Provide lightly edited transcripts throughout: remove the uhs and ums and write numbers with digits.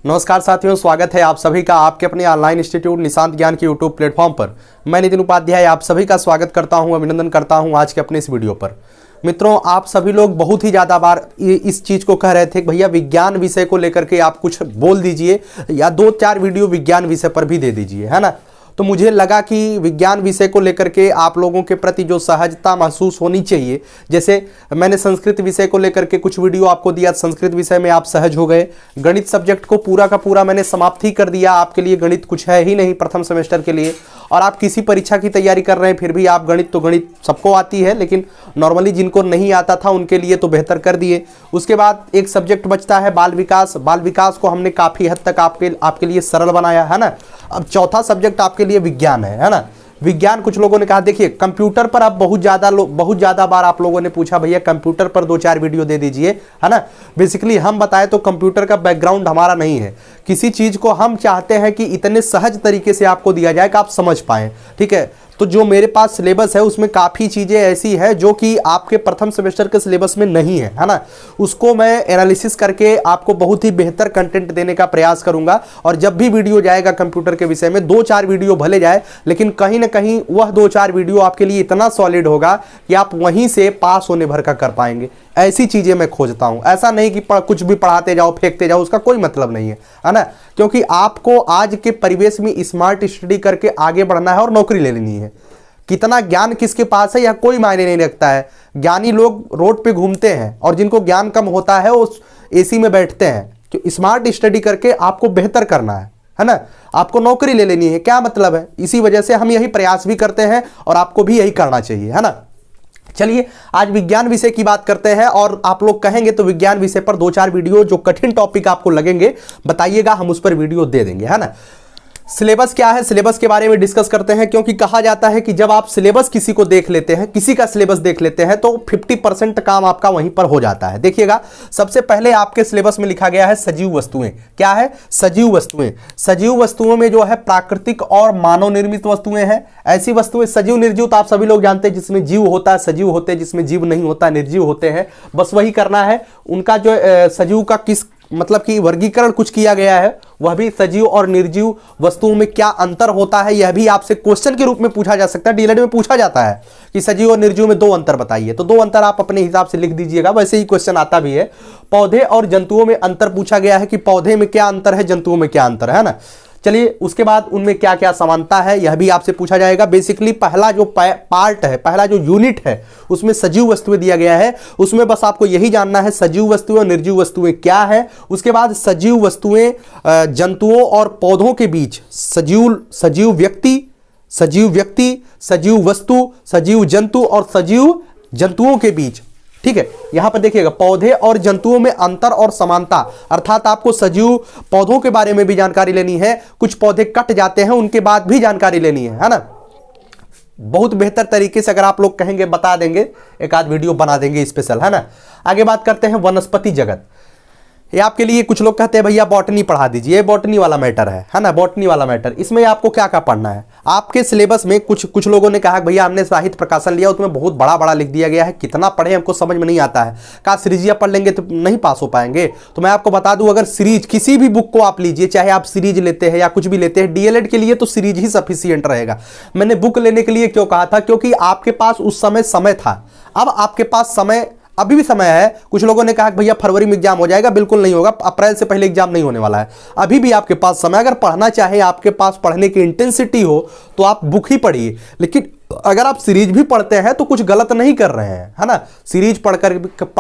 नमस्कार साथियों, स्वागत है आप सभी का आपके अपने ऑनलाइन इंस्टीट्यूट निशांत ज्ञान के यूट्यूब प्लेटफॉर्म पर। मैं नितिन उपाध्याय आप सभी का स्वागत करता हूं, अभिनंदन करता हूं आज के अपने इस वीडियो पर। मित्रों, आप सभी लोग बहुत ही ज़्यादा बार इस चीज़ को कह रहे थे कि भैया विज्ञान विषय को लेकर के आप कुछ बोल दीजिए या 2-4 वीडियो विज्ञान विषय पर भी दे दीजिए, है ना। तो मुझे लगा कि विज्ञान विषय को लेकर के आप लोगों के प्रति जो सहजता महसूस होनी चाहिए, जैसे मैंने संस्कृत विषय को लेकर के कुछ वीडियो आपको दिया, संस्कृत विषय में आप सहज हो गए। गणित सब्जेक्ट को पूरा का पूरा मैंने समाप्त ही कर दिया, आपके लिए गणित कुछ है ही नहीं प्रथम सेमेस्टर के लिए। और आप किसी परीक्षा की तैयारी कर रहे हैं फिर भी आप गणित सबको आती है, लेकिन नॉर्मली जिनको नहीं आता था उनके लिए तो बेहतर कर दिए। उसके बाद एक सब्जेक्ट बचता है बाल विकास। बाल विकास को हमने काफ़ी हद तक आपके लिए सरल बनाया, है ना। अब चौथा सब्जेक्ट आपके लिए विज्ञान है ना। विज्ञान कुछ लोगों ने कहा, देखिए कंप्यूटर पर अब बहुत ज़्यादा बार आप लोगों ने पूछा भैया कंप्यूटर पर 2-4 वीडियो दे दीजिए, है ना। बेसिकली हम बताएं तो कंप्यूटर का बैकग्राउंड हमारा नहीं है। किसी चीज़ को हम चाहते हैं कि इतने सहज तरीके से आपको दिया जाए कि आप समझ पाएं, ठीक है। तो जो मेरे पास सिलेबस है उसमें काफ़ी चीज़ें ऐसी है जो कि आपके प्रथम सेमेस्टर के सिलेबस में नहीं है ना। उसको मैं एनालिसिस करके आपको बहुत ही बेहतर कंटेंट देने का प्रयास करूंगा। और जब भी वीडियो जाएगा कंप्यूटर के विषय में 2-4 वीडियो भले जाए, लेकिन कहीं ना कहीं वह 2-4 वीडियो आपके लिए इतना सॉलिड होगा कि आप वहीं से पास होने भर का कर पाएंगे। ऐसी चीज़ें मैं खोजता हूं, ऐसा नहीं कि कुछ भी पढ़ाते जाओ फेंकते जाओ, उसका कोई मतलब नहीं है ना। क्योंकि आपको आज के परिवेश में स्मार्ट स्टडी करके आगे बढ़ना है और नौकरी ले लेनी है। कितना ज्ञान किसके पास है यह कोई मायने नहीं रखता है। ज्ञानी लोग रोड पे घूमते हैं और जिनको ज्ञान कम होता है वो एसी में बैठते हैं। तो स्मार्ट स्टडी करके आपको बेहतर करना है ना। आपको नौकरी ले लेनी है, क्या मतलब है। इसी वजह से हम यही प्रयास भी करते हैं और आपको भी यही करना चाहिए, है ना। चलिए आज विज्ञान विषय की बात करते हैं। और आप लोग कहेंगे तो विज्ञान विषय पर 2-4 वीडियो जो कठिन टॉपिक आपको लगेंगे बताइएगा, हम उस पर वीडियो दे देंगे, है ना। सिलेबस क्या है, सिलेबस के बारे में डिस्कस करते हैं। क्योंकि कहा जाता है कि जब आप सिलेबस किसी को देख लेते हैं, किसी का सिलेबस देख लेते हैं, तो 50% काम आपका वहीं पर हो जाता है। देखिएगा, सबसे पहले आपके सिलेबस में लिखा गया है सजीव वस्तुएं। क्या है? सजीव वस्तुएं। सजीव वस्तुओं में जो है प्राकृतिक और मानव निर्मित वस्तुएं हैं। ऐसी वस्तुएं सजीव निर्जीव तो आप सभी लोग जानते हैं, जिसमें जीव होता है सजीव होते हैं, जिसमें जीव नहीं होता निर्जीव होते हैं। बस वही करना है। उनका जो सजीव का किस मतलब कि वर्गीकरण कुछ किया गया है, वह भी सजीव और निर्जीव वस्तुओं में क्या अंतर होता है यह भी आपसे क्वेश्चन के रूप में पूछा जा सकता है। डीएलएड में पूछा जाता है कि सजीव और निर्जीव में 2 अंतर बताइए, तो 2 अंतर आप अपने हिसाब से लिख दीजिएगा। वैसे ही क्वेश्चन आता भी है। पौधे और जंतुओं में अंतर पूछा गया है कि पौधे में क्या अंतर है, जंतुओं में क्या अंतर है ना। चलिए उसके बाद उनमें क्या क्या समानता है यह भी आपसे पूछा जाएगा। बेसिकली पहला जो पार्ट है, पहला जो यूनिट है, उसमें सजीव वस्तुएं दिया गया है। उसमें बस आपको यही जानना है सजीव वस्तुएं और निर्जीव वस्तुएं क्या है। उसके बाद सजीव वस्तुएं जंतुओं और पौधों के बीच, सजीव व्यक्ति, सजीव वस्तु, सजीव जंतु और सजीव जंतुओं के बीच, ठीक है। यहां पर देखिएगा पौधे और जंतुओं में अंतर और समानता, अर्थात आपको सजीव पौधों के बारे में भी जानकारी लेनी है। कुछ पौधे कट जाते हैं उनके बाद भी जानकारी लेनी है ना। बहुत बेहतर तरीके से अगर आप लोग कहेंगे बता देंगे, एक आध वीडियो बना देंगे स्पेशल, है ना। आगे बात करते हैं वनस्पति जगत। ये आपके लिए कुछ लोग कहते हैं भैया बॉटनी पढ़ा दीजिए, ये बॉटनी वाला मैटर है ना। बॉटनी वाला मैटर, इसमें आपको क्या क्या पढ़ना है। आपके सिलेबस में कुछ लोगों ने कहा भैया हमने साहित्य प्रकाशन लिया, उसमें बहुत बड़ा बड़ा लिख दिया गया है, कितना पढ़े हमको समझ में नहीं आता है। कहा सीरीजिया पढ़ लेंगे तो नहीं पास हो पाएंगे। तो मैं आपको बता दूं, अगर सीरीज किसी भी बुक को आप लीजिए, चाहे आप सीरीज लेते हैं या कुछ भी लेते हैं, डीएलएड के लिए तो सीरीज ही सफिशिएंट रहेगा। मैंने बुक लेने के लिए क्यों कहा था, क्योंकि आपके पास उस समय था। अब आपके पास अभी भी समय है। कुछ लोगों ने कहा कि भैया फरवरी में एग्जाम हो जाएगा, बिल्कुल नहीं होगा। अप्रैल से पहले एग्जाम नहीं होने वाला है। अभी भी आपके पास समय, अगर पढ़ना चाहे, आपके पास पढ़ने की इंटेंसिटी हो तो आप बुक ही पढ़िए। लेकिन अगर आप सीरीज भी पढ़ते हैं तो कुछ गलत नहीं कर रहे हैं, है ना। सीरीज पढ़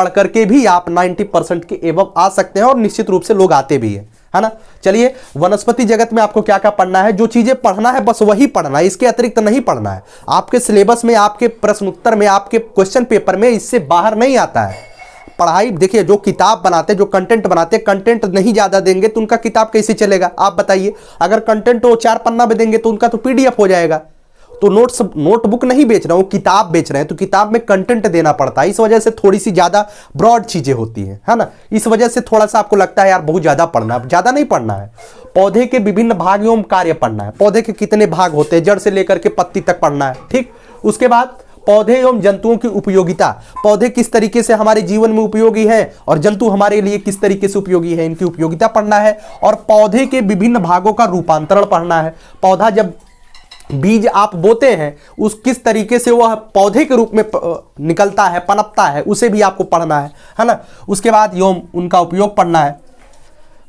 करके भी आप 90% के एबव आ सकते हैं और निश्चित रूप से लोग आते भी हैं, है ना। चलिए वनस्पति जगत में आपको क्या क्या पढ़ना है, जो चीजें पढ़ना है बस वही पढ़ना है, इसके अतिरिक्त नहीं पढ़ना है। आपके सिलेबस में, आपके प्रश्न उत्तर में, आपके क्वेश्चन पेपर में इससे बाहर नहीं आता है। पढ़ाई देखिए, जो किताब बनाते, जो कंटेंट बनाते, कंटेंट नहीं ज्यादा देंगे तो उनका किताब कैसे चलेगा आप बताइए। अगर कंटेंट वो 4 पन्ना में देंगे तो उनका तो पीडीएफ हो जाएगा। तो नोटबुक नहीं बेच रहे हो, किताब बेच रहे हैं, तो किताब में कंटेंट देना पड़ता है। इस वजह से थोड़ी सी ज्यादा ब्रॉड चीजें होती हैं, है ना। इस वजह से थोड़ा सा आपको लगता है यार बहुत ज्यादा पढ़ना है, ज्यादा नहीं पढ़ना है। पौधे के विभिन्न भाग एवं कार्य पढ़ना है। पौधे के कितने भाग होते हैं, जड़ से लेकर के पत्ती तक पढ़ना है, ठीक। उसके बाद पौधे एवं जंतुओं की उपयोगिता, पौधे किस तरीके से हमारे जीवन में उपयोगी है और जंतु हमारे लिए किस तरीके से उपयोगी है, इनकी उपयोगिता पढ़ना है। और पौधे के विभिन्न भागों का रूपांतरण पढ़ना है। पौधा जब बीज आप बोते हैं उस किस तरीके से वह पौधे के रूप में निकलता है, पनपता है, उसे भी आपको पढ़ना है ना। उसके बाद एवं उनका उपयोग पढ़ना है।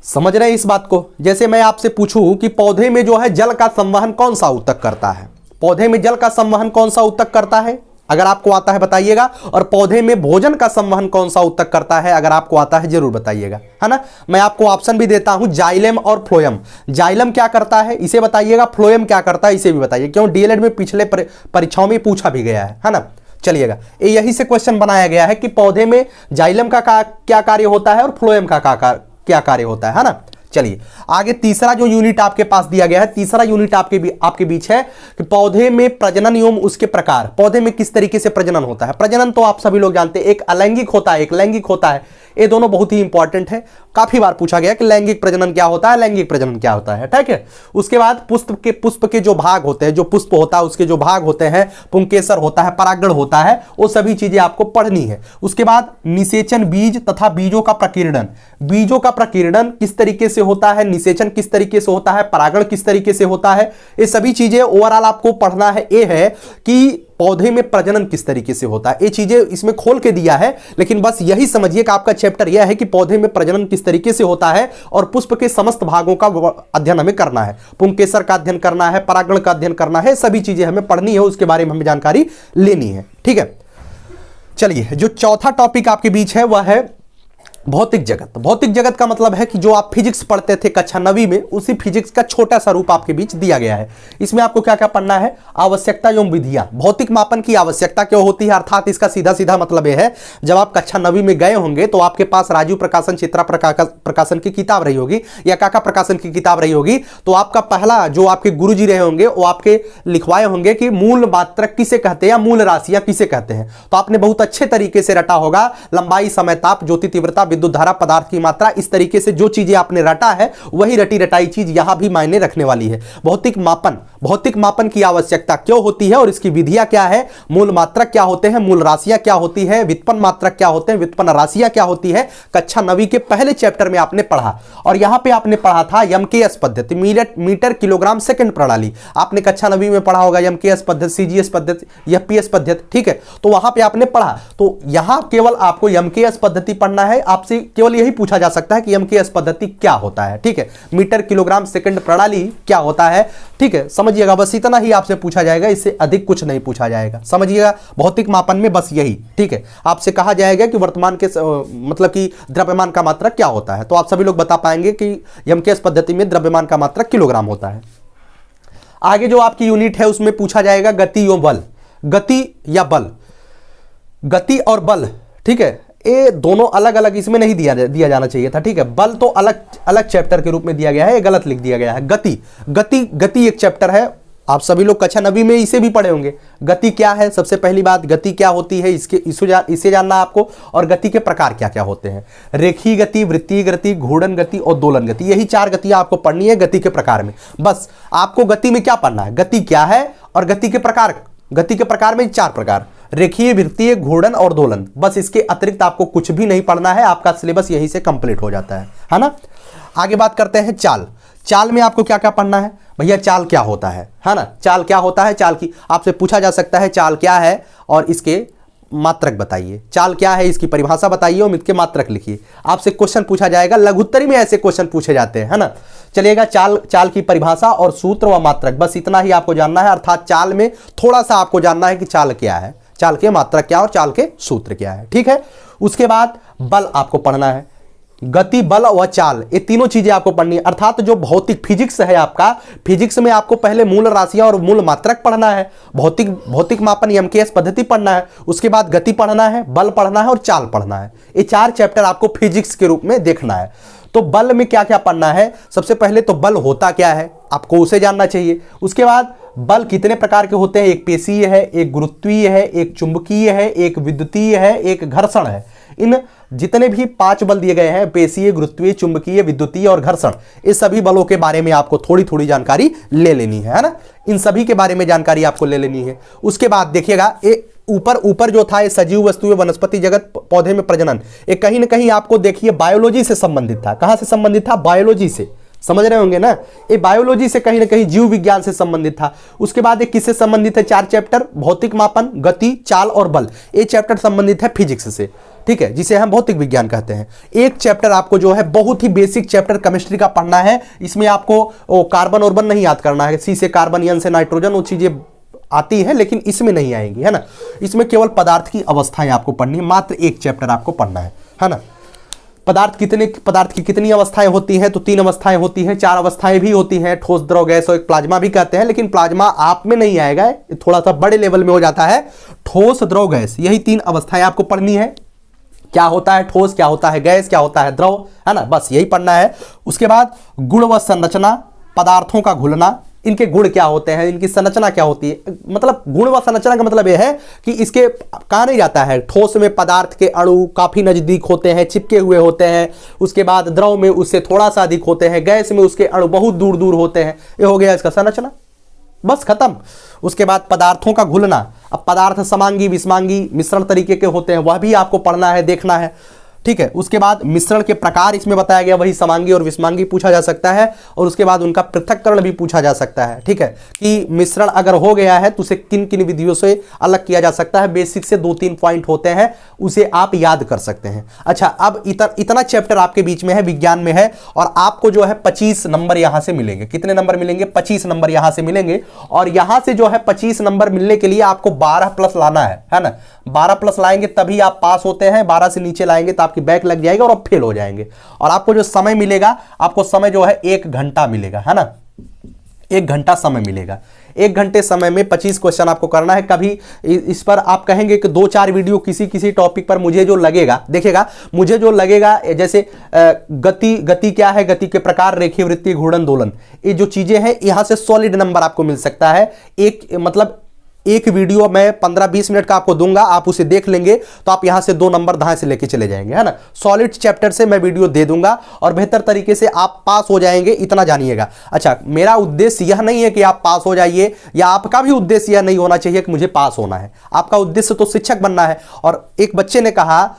समझ रहे हैं इस बात को? जैसे मैं आपसे पूछूं कि पौधे में जो है जल का संवहन कौन सा ऊतक करता है, पौधे में जल का संवहन कौन सा ऊतक करता है, अगर आपको आता है बताइएगा। और पौधे में भोजन का संवहन कौन सा ऊतक करता है, अगर आपको आता है जरूर बताइएगा, है ना। मैं आपको ऑप्शन भी देता हूं, जाइलम और फ्लोएम। जाइलम क्या करता है इसे बताइएगा, फ्लोएम क्या करता है इसे भी बताइए, क्यों डीएलएड में पिछले परीक्षाओं में पूछा भी गया है ना। चलिएगा, यही से क्वेश्चन बनाया गया है कि पौधे में जाइलम का क्या कार्य होता है और फ्लोएम का क्या कार्य होता है ना। चलिए आगे तीसरा जो यूनिट आपके पास दिया गया है, तीसरा यूनिट आपके बीच है कि पौधे में प्रजनन एवं उसके प्रकार, पौधे में किस तरीके से प्रजनन होता है। प्रजनन तो आप सभी लोग जानते हैं, एक अलैंगिक होता है, एक लैंगिक होता है। ये दोनों बहुत ही इंपॉर्टेंट है, काफी बार पूछा गया कि लैंगिक प्रजनन क्या होता है, लैंगिक प्रजनन क्या होता है, ठीक है। उसके बाद पुष्प के जो भाग होते हैं, जो पुष्प होता है उसके जो भाग होते हैं, पुंकेसर होता है, परागण होता है, वो सभी चीजें आपको पढ़नी है। उसके बाद निषेचन, बीज तथा बीजों का प्रकीर्णन, बीजों का प्रकीर्णन किस तरीके से होता है, निषेचन किस तरीके से होता है, परागण किस तरीके से होता है, ये सभी चीजें ओवरऑल आपको पढ़ना है। ये है कि पौधे में प्रजनन किस तरीके से होता है, ये चीजें इसमें खोल के दिया है, लेकिन बस यही समझिए कि आपका चैप्टर यह है कि पौधे में प्रजनन किस तरीके से होता है और पुष्प के समस्त भागों का अध्ययन हमें करना है, पुंकेसर का अध्ययन करना है, परागण का अध्ययन करना है, सभी चीजें हमें पढ़नी है, उसके बारे में हमें जानकारी लेनी है, ठीक है। चलिए, जो चौथा टॉपिक आपके बीच है वह है भौतिक जगत। भौतिक जगत का मतलब है कि जो आप फिजिक्स पढ़ते थे कक्षा 9वीं में, उसी फिजिक्स का छोटा सा रूप आपके बीच दिया गया है। इसमें आपको क्या क्या पढ़ना है, आवश्यकता एवं विधियां, भौतिक मापन की आवश्यकता क्यों होती है, अर्थात इसका सीधा सीधा मतलब यह है, जब आप कक्षा 9वीं में गए होंगे तो आपके पास राजू प्रकाशन, चित्रा प्रकाशन की किताब रही होगी या काका प्रकाशन की किताब रही होगी, तो आपका पहला जो आपके गुरु जी रहे होंगे वो आपके लिखवाए होंगे कि मूल मात्रक किसे कहते हैं या मूल राशियां किसे कहते हैं। तो आपने बहुत अच्छे तरीके से रटा होगा, लंबाई, समय, ताप, ज्योति तीव्रता, विद्युत धारा, पदार्थ की मात्रा, इस तरीके से जो चीजें आपने रटा है वही रटी रटाई चीज यहां भी मायने रखने वाली है। भौतिक मापन, भौतिक मापन की आवश्यकता क्यों होती है और इसकी विधियां क्या है, मूल मात्रक क्या होते हैं, मूल राशियां क्या होती है, व्युत्पन्न मात्रक क्या होते हैं, व्युत्पन्न राशियां क्या होती है, कक्षा 9वीं के पहले चैप्टर में आपने पढ़ा। और यहां पे आपने पढ़ा था एमकेएस पद्धति, मीटर किलोग्राम सेकंड प्रणाली, आपने कक्षा 9वीं में पढ़ा होगा, एमकेएस पद्धति, सीजीएस पद्धति, एफपीएस पद्धति, ठीक है। तो वहां पे आपने पढ़ा, तो यहां केवल आपको एमकेएस पद्धति पढ़ना है। आपसे केवल यही पूछा जा सकता है कि एमकेएस पद्धति क्या होता है, ठीक है, मीटर किलोग्राम सेकंड प्रणाली क्या होता है, ठीक है। समझिएगा, बस इतना ही आपसे पूछा जाएगा, इससे अधिक कुछ नहीं पूछा जाएगा, समझिएगा। भौतिक मापन में बस यही, ठीक है। आपसे कहा जाएगा कि वर्तमान के मतलब कि द्रव्यमान का मात्रक क्या होता है, तो आप सभी लोग बता पाएंगे कि एमकेएस पद्धति में द्रव्यमान का मात्रक किलोग्राम होता है। आगे जो आपकी यूनिट है उसमें पूछा जाएगा गति एवं बल, गति या बल, गति और बल, ठीक है। ये दोनों अलग अलग इसमें नहीं दिया जाना चाहिए था, ठीक है। बल तो अलग अलग चैप्टर के रूप में दिया गया है, ये गलत लिख दिया गया है। गति एक चैप्टर है, आप सभी लोग कक्षा 9वीं में इसे भी पढ़े होंगे। गति क्या है, सबसे पहली बात गति क्या होती है, इसे जानना आपको। और गति के प्रकार क्या क्या होते हैं, रेखीय गति, वृत्तीय गति, घूर्णन गति और दोलन गति, यही 4 गतियां आपको पढ़नी है गति के प्रकार में। बस आपको गति में क्या पढ़ना है, गति क्या है और गति के प्रकार। गति के प्रकार में 4 प्रकार, रेखीय, वृत्तीय, घूर्णन और दोलन, बस इसके अतिरिक्त आपको कुछ भी नहीं पढ़ना है, आपका सिलेबस यहीं से कंप्लीट हो जाता है ना। आगे बात करते हैं चाल। चाल में आपको क्या क्या पढ़ना है, भैया चाल क्या होता है ना, चाल क्या होता है, चाल की आपसे पूछा जा सकता है चाल क्या है और इसके मात्रक बताइए, चाल क्या है इसकी परिभाषा बताइए और इसके मात्रक लिखिए। आपसे क्वेश्चन पूछा जाएगा, लघुत्तरी में ऐसे क्वेश्चन पूछे जाते हैं, है ना। चलिएगा, चाल की परिभाषा और सूत्र व मात्रक, बस इतना ही आपको जानना है। अर्थात चाल में थोड़ा सा आपको जानना है कि चाल क्या है, चाल के मात्रक क्या और चाल के सूत्र क्या है, ठीक है। उसके बाद बल आपको पढ़ना है, गति, बल व चाल, ये तीनों चीजें आपको पढ़नी है। अर्थात जो भौतिक फिजिक्स है आपका, फिजिक्स में आपको पहले मूल राशियां और मूल मात्रक पढ़ना है, भौतिक मापन एमकेएस पद्धति पढ़ना है, उसके बाद गति पढ़ना है, बल पढ़ना है और चाल पढ़ना है। ये 4 चैप्टर आपको फिजिक्स के रूप में देखना है। तो बल में क्या क्या पढ़ना है, सबसे पहले तो बल होता क्या है आपको उसे जानना चाहिए। उसके बाद बल कितने प्रकार के होते हैं, एक पेशीय है, एक गुरुत्वीय है, एक चुंबकीय है, एक विद्युतीय है, एक घर्षण है। इन जितने भी 5 बल दिए गए हैं, पेशीय, गुरुत्वीय, चुंबकीय, विद्युतीय और घर्षण, इस सभी बलों के बारे में आपको थोड़ी थोड़ी जानकारी ले लेनी है ना। इन सभी के बारे में जानकारी आपको ले लेनी है। उसके बाद देखिएगा, ऊपर जो था ये सजीव वस्तुएं, वनस्पति जगत, पौधे में प्रजनन, ये कहीं ना कहीं आपको देखिए बायोलॉजी से संबंधित था। कहां से संबंधित था? बायोलॉजी से, समझ रहे होंगे ना, ये बायोलॉजी से कहीं ना कहीं जीव विज्ञान से संबंधित था। उसके बाद एक किससे संबंधित है? 4 चैप्टर, भौतिक मापन, गति, चाल और बल, ये चैप्टर संबंधित है फिजिक्स से, ठीक है, जिसे हम भौतिक विज्ञान कहते हैं। एक चैप्टर आपको जो है बहुत ही बेसिक चैप्टर केमिस्ट्री का पढ़ना है। इसमें आपको कार्बन ऑर्बन नहीं याद करना है, सी से कार्बन, एन से नाइट्रोजन, वो चीजें आती है लेकिन इसमें नहीं आएंगी, है ना। इसमें केवल पदार्थ की अवस्थाएं आपको पढ़नी है, मात्र एक चैप्टर आपको पढ़ना है ना। पदार्थ की कितनी अवस्थाएं होती हैं? तो 3 अवस्थाएं होती हैं, 4 अवस्थाएं भी होती हैं, ठोस, द्रव, गैस और एक प्लाज्मा भी कहते हैं, लेकिन प्लाज्मा आप में नहीं आएगा, थोड़ा सा बड़े लेवल में हो जाता है। ठोस, द्रव, गैस, यही 3 अवस्थाएं आपको पढ़नी है। क्या होता है ठोस, क्या होता है गैस, क्या होता है द्रव, है ना, बस यही पढ़ना है। उसके बाद गुण व संरचना, पदार्थों का घुलना, इनके गुण क्या होते हैं, इनकी संरचना क्या होती है। मतलब गुण व संरचना का मतलब यह है कि इसके कहा नहीं जाता है, ठोस में पदार्थ के अणु काफी नजदीक होते हैं, चिपके हुए होते हैं। उसके बाद द्रव में उससे थोड़ा सा अधिक होते हैं, गैस में उसके अणु बहुत दूर दूर होते हैं। ये हो गया इसका संरचना, बस खत्म। उसके बाद पदार्थों का घुलना, अब पदार्थ समांगी, विषमांगी, मिश्रण तरीके के होते हैं, वह भी आपको पढ़ना है, देखना है, ठीक है। उसके बाद मिश्रण के प्रकार इसमें बताया गया, वही समांगी और विषमांगी पूछा जा सकता है, और उसके बाद उनका पृथक्करण भी पूछा जा सकता है, ठीक है, कि मिश्रण अगर हो गया है तो उसे किन किन विधियों से अलग किया जा सकता है। बेसिक से 2-3 पॉइंट होते हैं, उसे आप याद कर सकते हैं। अच्छा, अब इतना चैप्टर आपके बीच में है, विज्ञान में है, और आपको जो है 25 नंबर यहां से मिलेंगे। कितने नंबर मिलेंगे? 25 नंबर यहां से मिलेंगे। और यहां से जो है 25 नंबर मिलने के लिए आपको 12+ लाना है ना। 12+ लाएंगे तभी आप पास होते हैं, 12 से नीचे लाएंगे तो आपकी बैक लग जाएगा और आप फेल हो जाएंगे। और आपको जो समय मिलेगा, आपको समय जो है 1 घंटा मिलेगा, है ना, 1 घंटा समय मिलेगा। 1 घंटे समय में 25 क्वेश्चन आपको करना है। कभी इस पर आप कहेंगे कि 2-4 वीडियो किसी टॉपिक पर मुझे जो लगेगा, देखिएगा मुझे जो लगेगा, जैसे गति क्या है, गति के प्रकार, रेखीय, वृत्तीय, घूर्णन, दोलन, ये जो चीजें हैं, यहां से सॉलिड नंबर आपको मिल सकता है। एक वीडियो मैं 15-20 मिनट का आपको दूंगा, आप उसे देख लेंगे तो आप यहां से 2 नंबर दाएं से लेके चले जाएंगे, है ना। सॉलिड चैप्टर से मैं वीडियो दे दूंगा और बेहतर तरीके से आप पास हो जाएंगे, इतना जानिएगा। अच्छा, मेरा उद्देश्य यह नहीं है कि आप पास हो जाइए, या आपका भी उद्देश्य यह नहीं होना चाहिए कि मुझे पास होना है। आपका उद्देश्य तो शिक्षक बनना है। और एक बच्चे ने कहा,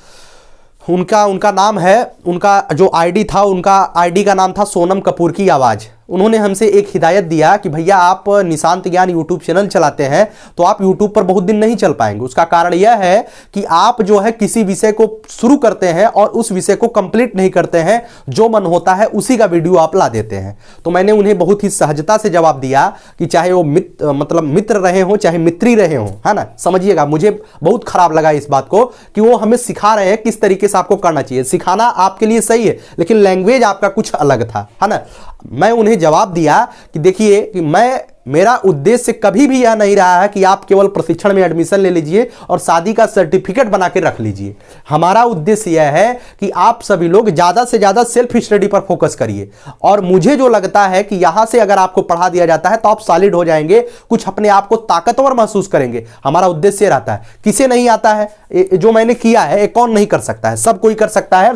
उनका नाम है, उनका जो आईडी था, उनका आईडी का नाम था सोनम कपूर की आवाज़। उन्होंने हमसे एक हिदायत दिया कि भैया आप निशांत ज्ञान यूट्यूब चैनल चलाते हैं तो आप यूट्यूब पर बहुत दिन नहीं चल पाएंगे। उसका कारण यह है कि आप जो है किसी विषय को शुरू करते हैं और उस विषय को कंप्लीट नहीं करते हैं, जो मन होता है उसी का वीडियो आप ला देते हैं। तो मैंने उन्हें बहुत ही सहजता से जवाब दिया कि चाहे वो मित्र रहे हों, चाहे मित्री रहे हों, है ना, समझिएगा। मुझे बहुत खराब लगा इस बात को कि वो हमें सिखा रहे हैं किस तरीके से आपको करना चाहिए। सिखाना आपके लिए सही है, लेकिन लैंग्वेज आपका कुछ अलग था, है ना। मैं उन्हें जवाब दिया कि देखिए कि मेरा उद्देश्य कभी भी यह नहीं रहा है कि आप केवल प्रशिक्षण में एडमिशन ले लीजिए और शादी का सर्टिफिकेट बना के रख लीजिए। हमारा उद्देश्य यह है कि आप सभी लोग ज़्यादा से ज़्यादा सेल्फ स्टडी पर फोकस करिए। और मुझे जो लगता है कि यहाँ से अगर आपको पढ़ा दिया जाता है तो आप सॉलिड हो जाएंगे, कुछ अपने आप को ताकतवर महसूस करेंगे। हमारा उद्देश्य रहता है। किसे नहीं आता है जो मैंने किया है, कौन नहीं कर सकता है? सब कोई कर सकता है।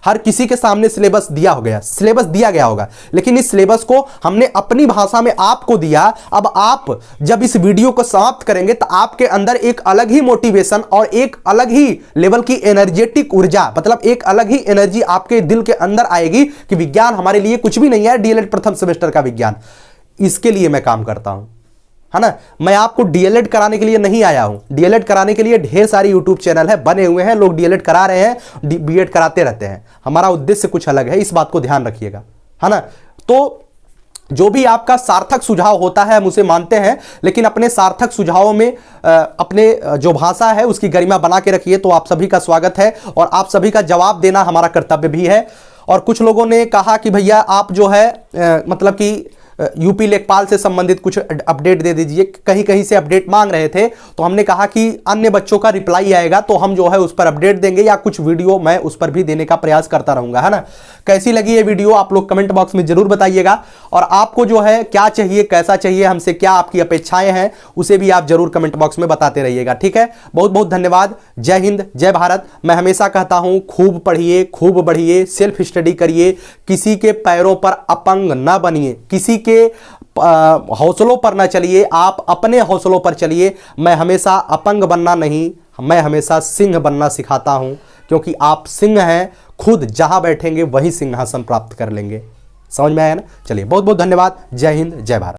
हर किसी के सामने सिलेबस दिया गया होगा, लेकिन इस सिलेबस को हमने अपनी भाषा में आपको दिया। अब आप जब इस वीडियो को समाप्त करेंगे तो आपके अंदर एक अलग ही मोटिवेशन और एक अलग ही लेवल की एनर्जेटिक ऊर्जा, मतलब एक अलग ही एनर्जी आपके दिल के अंदर आएगी कि विज्ञान हमारे लिए कुछ भी नहीं है। डीएलएड प्रथम सेमेस्टर का विज्ञान, इसके लिए मैं काम करता हूं, है ना। मैं आपको डीएलएड कराने के लिए नहीं आया हूं। डीएलएड कराने के लिए ढेर सारी यूट्यूब चैनल है, बने हुए हैं, लोग डीएलएड करा रहे हैं, बीएड कराते रहते हैं। हमारा उद्देश्य कुछ अलग है, इस बात को ध्यान रखिएगा, है ना। तो जो भी आपका सार्थक सुझाव होता है हम उसे मानते हैं, लेकिन अपने सार्थक सुझावों में अपने जो भाषा है उसकी गरिमा बना के रखिए। तो आप सभी का स्वागत है और आप सभी का जवाब देना हमारा कर्तव्य भी है। और कुछ लोगों ने कहा कि भैया आप जो है मतलब कि यूपी लेखपाल से संबंधित कुछ अपडेट दे दीजिए। कहीं कहीं से अपडेट मांग रहे थे तो हमने कहा कि अन्य बच्चों का रिप्लाई आएगा तो हम जो है उस पर अपडेट देंगे, या कुछ वीडियो मैं उस पर भी देने का प्रयास करता रहूंगा, है ना। कैसी लगी ये वीडियो आप लोग कमेंट बॉक्स में जरूर बताइएगा, और आपको जो है क्या चाहिए, कैसा चाहिए, हमसे क्या आपकी अपेक्षाएं हैं, उसे भी आप जरूर कमेंट बॉक्स में बताते रहिएगा। ठीक है, बहुत बहुत धन्यवाद। जय हिंद, जय भारत। मैं हमेशा कहता हूं खूब पढ़िए, खूब बढ़िए, सेल्फ स्टडी करिए, किसी के पैरों पर अपंग ना बनिए, किसी के हौसलों पर ना चलिए, आप अपने हौसलों पर चलिए। मैं हमेशा अपंग बनना नहीं, मैं हमेशा सिंह बनना सिखाता हूं, क्योंकि आप सिंह हैं, खुद जहां बैठेंगे वही सिंहासन प्राप्त कर लेंगे। समझ में आया ना। चलिए, बहुत बहुत धन्यवाद। जय हिंद, जय भारत।